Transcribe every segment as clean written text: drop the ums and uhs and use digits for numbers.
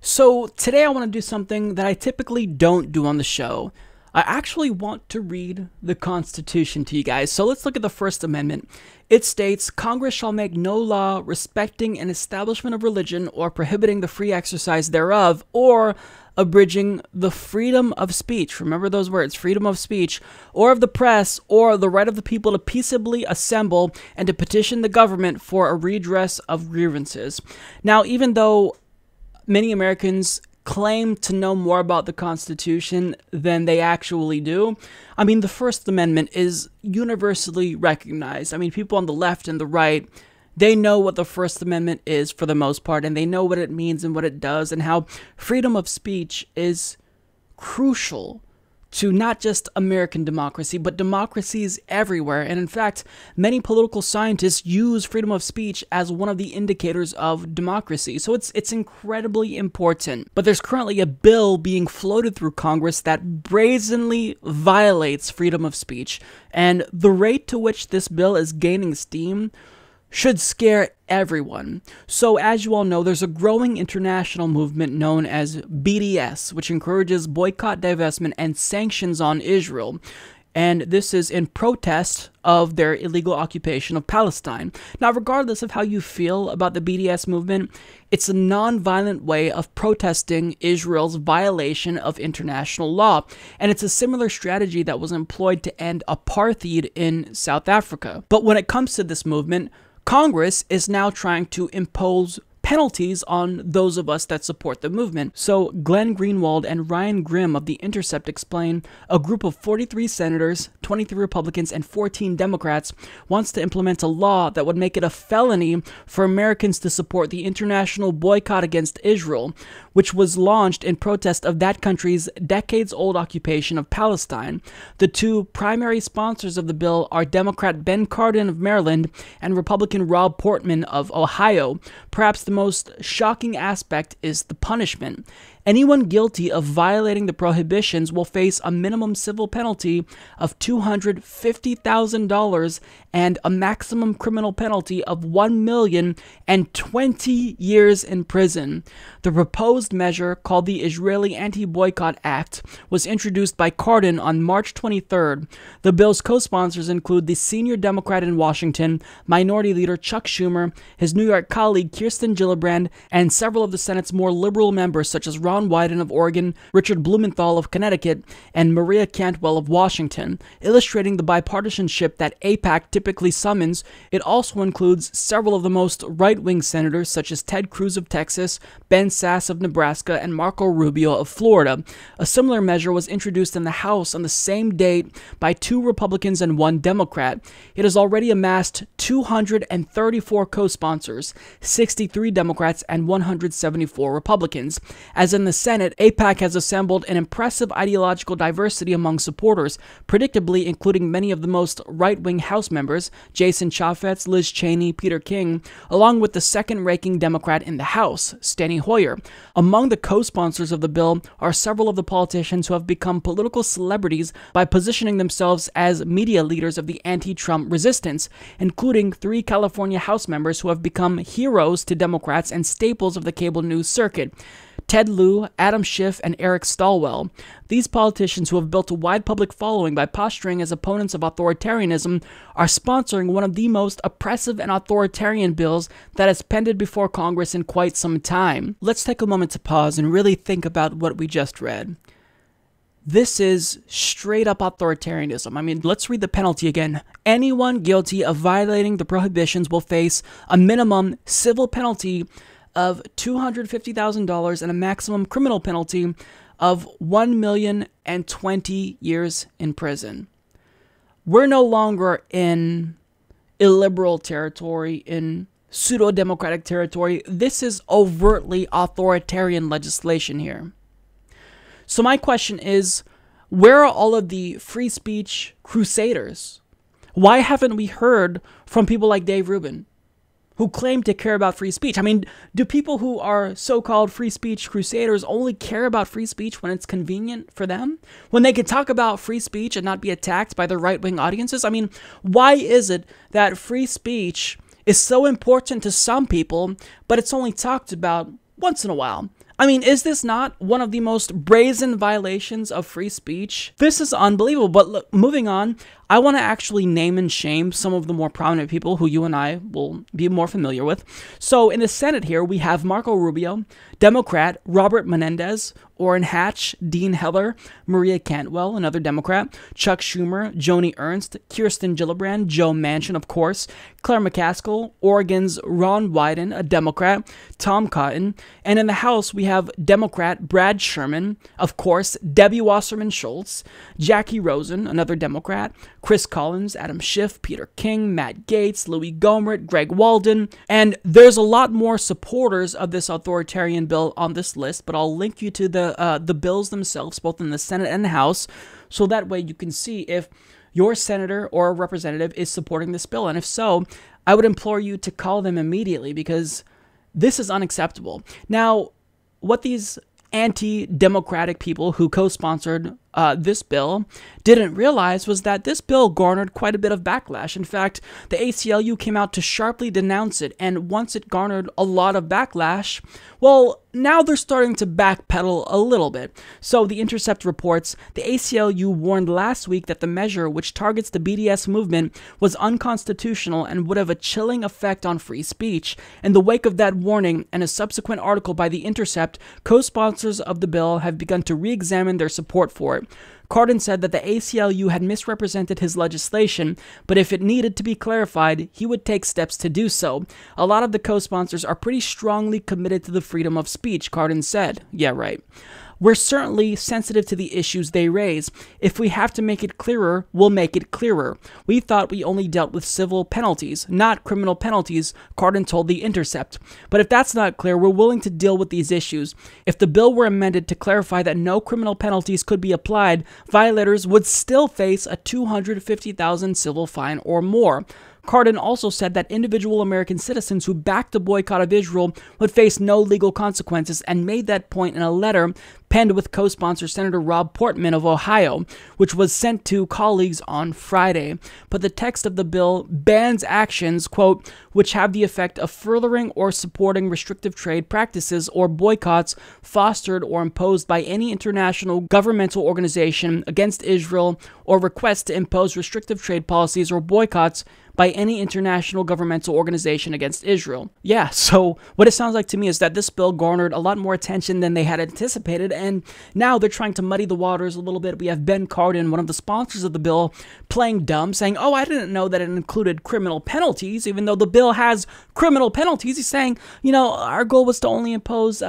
So today I want to do something that I typically don't do on the show. I actually want to read the Constitution to you guys. So let's look at the First Amendment. It states, Congress shall make no law respecting an establishment of religion or prohibiting the free exercise thereof or abridging the freedom of speech. Remember those words, freedom of speech, or of the press, or the right of the people to peaceably assemble and to petition the government for a redress of grievances. Now, even though many Americans claim to know more about the Constitution than they actually do, I mean, the First Amendment is universally recognized. I mean, people on the left and the right, they know what the First Amendment is for the most part, and they know what it means and what it does, and how freedom of speech is crucial to not just American democracy, but democracies everywhere. And in fact, many political scientists use freedom of speech as one of the indicators of democracy. So it's incredibly important. But there's currently a bill being floated through Congress that brazenly violates freedom of speech. And the rate to which this bill is gaining steam should scare everyone. So as you all know, there's a growing international movement known as BDS, which encourages boycott, divestment, and sanctions on Israel. And this is in protest of their illegal occupation of Palestine. Now, regardless of how you feel about the BDS movement, it's a non-violent way of protesting Israel's violation of international law. And it's a similar strategy that was employed to end apartheid in South Africa. But when it comes to this movement, Congress is now trying to impose penalties on those of us that support the movement. So Glenn Greenwald and Ryan Grimm of The Intercept explain a group of 43 senators, 23 Republicans, and 14 Democrats wants to implement a law that would make it a felony for Americans to support the international boycott against Israel, which was launched in protest of that country's decades-old occupation of Palestine. The two primary sponsors of the bill are Democrat Ben Cardin of Maryland and Republican Rob Portman of Ohio. Perhaps the most shocking aspect is the punishment. Anyone guilty of violating the prohibitions will face a minimum civil penalty of $250,000 and a maximum criminal penalty of $1,020,000 years in prison. The proposed measure, called the Israeli Anti-Boycott Act, was introduced by Cardin on March 23rd. The bill's co-sponsors include the senior Democrat in Washington, Minority Leader Chuck Schumer, his New York colleague Kirsten Gillibrand, and several of the Senate's more liberal members such as Ron Wyden of Oregon, Richard Blumenthal of Connecticut, and Maria Cantwell of Washington. Illustrating the bipartisanship that AIPAC typically summons, it also includes several of the most right-wing senators such as Ted Cruz of Texas, Ben Sasse of Nebraska, and Marco Rubio of Florida. A similar measure was introduced in the House on the same date by 2 Republicans and 1 Democrat. It has already amassed 234 co-sponsors, 63 Democrats, and 174 Republicans. As in the Senate, AIPAC has assembled an impressive ideological diversity among supporters, predictably including many of the most right-wing House members, Jason Chaffetz, Liz Cheney, Peter King, along with the second-ranking Democrat in the House, Steny Hoyer. Among the co-sponsors of the bill are several of the politicians who have become political celebrities by positioning themselves as media leaders of the anti-Trump resistance, including 3 California House members who have become heroes to Democrats and staples of the cable news circuit: Ted Lieu, Adam Schiff, and Eric Stilwell. These politicians, who have built a wide public following by posturing as opponents of authoritarianism, are sponsoring one of the most oppressive and authoritarian bills that has pended before Congress in quite some time. Let's take a moment to pause and really think about what we just read. This is straight up authoritarianism. I mean, let's read the penalty again. Anyone guilty of violating the prohibitions will face a minimum civil penalty of $250,000 and a maximum criminal penalty of $1,020,000 years in prison. We're no longer in illiberal territory, in pseudo-democratic territory. This is overtly authoritarian legislation here. So my question is, where are all of the free speech crusaders? Why haven't we heard from people like Dave Rubin, who claim to care about free speech? I mean, do people who are so-called free speech crusaders only care about free speech when it's convenient for them? When they can talk about free speech and not be attacked by their right-wing audiences? I mean, why is it that free speech is so important to some people, but it's only talked about once in a while? I mean, is this not one of the most brazen violations of free speech? This is unbelievable. But look, moving on, I want to actually name and shame some of the more prominent people who you and I will be more familiar with. So in the Senate here, we have Marco Rubio, Democrat, Robert Menendez, Orrin Hatch, Dean Heller, Maria Cantwell, another Democrat, Chuck Schumer, Joni Ernst, Kirsten Gillibrand, Joe Manchin, of course, Claire McCaskill, Oregon's Ron Wyden, a Democrat, Tom Cotton, and in the House we have Democrat Brad Sherman, of course, Debbie Wasserman Schultz, Jackie Rosen, another Democrat, Chris Collins, Adam Schiff, Peter King, Matt Gaetz, Louis Gohmert, Greg Walden, and there's a lot more supporters of this authoritarian bill on this list, but I'll link you to the bills themselves, both in the Senate and the House, so that way you can see if your senator or representative is supporting this bill, and if so, I would implore you to call them immediately because this is unacceptable. Now, what these anti-democratic people who co-sponsored this bill didn't realize was that this bill garnered quite a bit of backlash. In fact, the ACLU came out to sharply denounce it, and once it garnered a lot of backlash, well, now they're starting to backpedal a little bit. So The Intercept reports, the ACLU warned last week that the measure, which targets the BDS movement, was unconstitutional and would have a chilling effect on free speech. In the wake of that warning and a subsequent article by The Intercept, co-sponsors of the bill have begun to re-examine their support for it. Cardin said that the ACLU had misrepresented his legislation, but if it needed to be clarified, he would take steps to do so. A lot of the co-sponsors are pretty strongly committed to the freedom of speech, Cardin said. Yeah, right. We're certainly sensitive to the issues they raise. If we have to make it clearer, we'll make it clearer. We thought we only dealt with civil penalties, not criminal penalties, Cardin told The Intercept. But if that's not clear, we're willing to deal with these issues. If the bill were amended to clarify that no criminal penalties could be applied, violators would still face a $250,000 civil fine or more. Cardin also said that individual American citizens who backed a boycott of Israel would face no legal consequences and made that point in a letter penned with co-sponsor Senator Rob Portman of Ohio, which was sent to colleagues on Friday. But the text of the bill bans actions, quote, which have the effect of furthering or supporting restrictive trade practices or boycotts fostered or imposed by any international governmental organization against Israel, or requests to impose restrictive trade policies or boycotts by any international governmental organization against Israel. Yeah, so what it sounds like to me is that this bill garnered a lot more attention than they had anticipated, and now they're trying to muddy the waters a little bit. We have Ben Cardin, one of the sponsors of the bill, playing dumb, saying, oh, I didn't know that it included criminal penalties, even though the bill has criminal penalties. He's saying, you know, our goal was to only impose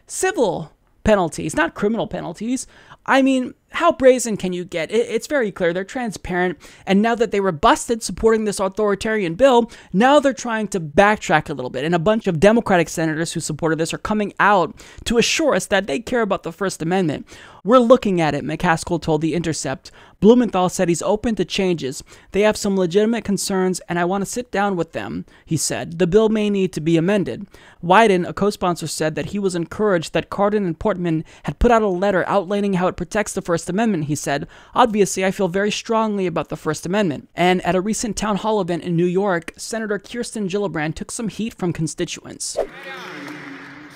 civil penalties, not criminal penalties. I mean, how brazen can you get? It's very clear. They're transparent. And now that they were busted supporting this authoritarian bill, now they're trying to backtrack a little bit. And a bunch of Democratic senators who supported this are coming out to assure us that they care about the First Amendment. We're looking at it, McCaskill told The Intercept. Blumenthal said he's open to changes. They have some legitimate concerns, and I want to sit down with them, he said. The bill may need to be amended. Wyden, a co-sponsor, said that he was encouraged that Cardin and Portman had put out a letter outlining how it protects the First Amendment, he said. Obviously, I feel very strongly about the First Amendment. And at a recent town hall event in New York, Senator Kirsten Gillibrand took some heat from constituents.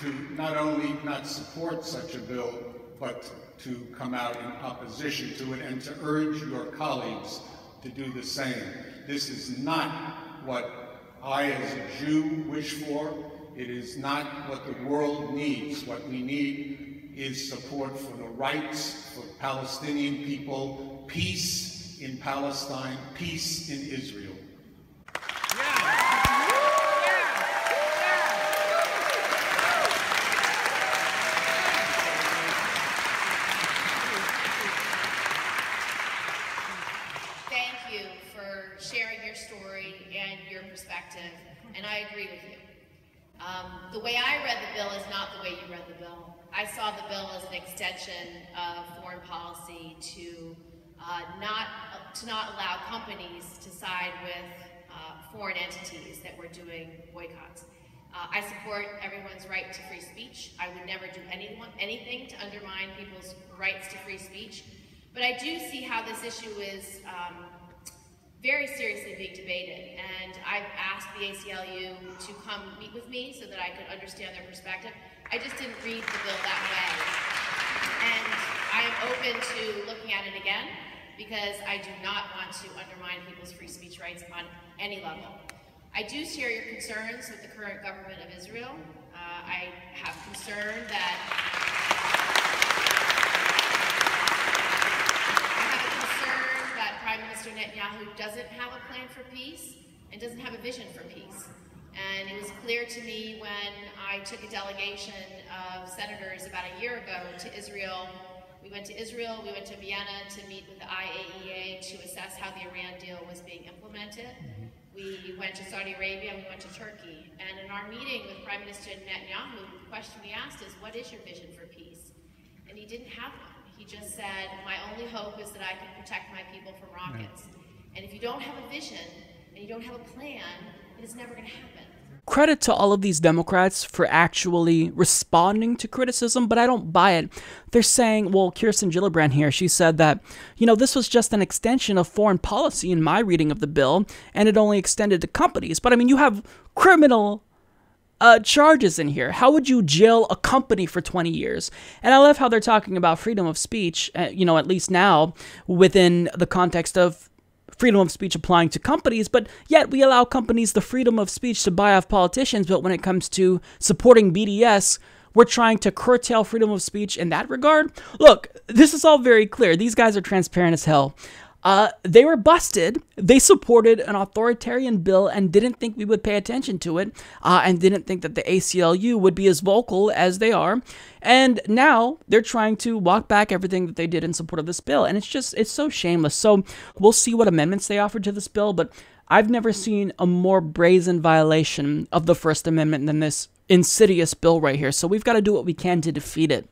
To not only not support such a bill, but to come out in opposition to it and to urge your colleagues to do the same. This is not what I as a Jew wish for. It is not what the world needs. What we need is support for the rights for Palestinian people, peace in Palestine, peace in Israel. Sharing your story and your perspective, and I agree with you. The way I read the bill is not the way you read the bill. I saw the bill as an extension of foreign policy to not allow companies to side with foreign entities that were doing boycotts. I support everyone's right to free speech. I would never do anything to undermine people's rights to free speech, but I do see how this issue is very seriously being debated. And I've asked the ACLU to come meet with me so that I could understand their perspective. I just didn't read the bill that way. And I am open to looking at it again because I do not want to undermine people's free speech rights on any level. I do share your concerns with the current government of Israel. I have concern that Prime Minister Netanyahu doesn't have a plan for peace and doesn't have a vision for peace. And it was clear to me when I took a delegation of senators about a year ago to Israel. We went to Israel, we went to Vienna to meet with the IAEA to assess how the Iran deal was being implemented. We went to Saudi Arabia and we went to Turkey. And in our meeting with Prime Minister Netanyahu, the question we asked is, what is your vision for peace? And he didn't have one. He just said, my only hope is that I can protect my people from rockets. And if you don't have a vision and you don't have a plan, it is never going to happen. Credit to all of these Democrats for actually responding to criticism, but I don't buy it. They're saying, well, Kirsten Gillibrand here, she said that, this was just an extension of foreign policy in my reading of the bill, and it only extended to companies. But I mean, you have criminal charges in here. How would you jail a company for 20 years? And I love how they're talking about freedom of speech, at least now, within the context of freedom of speech applying to companies, but yet we allow companies the freedom of speech to buy off politicians, but when it comes to supporting BDS, we're trying to curtail freedom of speech in that regard. Look, this is all very clear. These guys are transparent as hell. They were busted. They supported an authoritarian bill and didn't think we would pay attention to it, and didn't think that the ACLU would be as vocal as they are. And now they're trying to walk back everything that they did in support of this bill. And it's so shameless. So we'll see what amendments they offer to this bill, but I've never seen a more brazen violation of the First Amendment than this insidious bill right here. So we've got to do what we can to defeat it.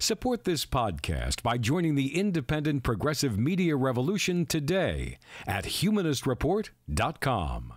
Support this podcast by joining the independent progressive media revolution today at humanistreport.com.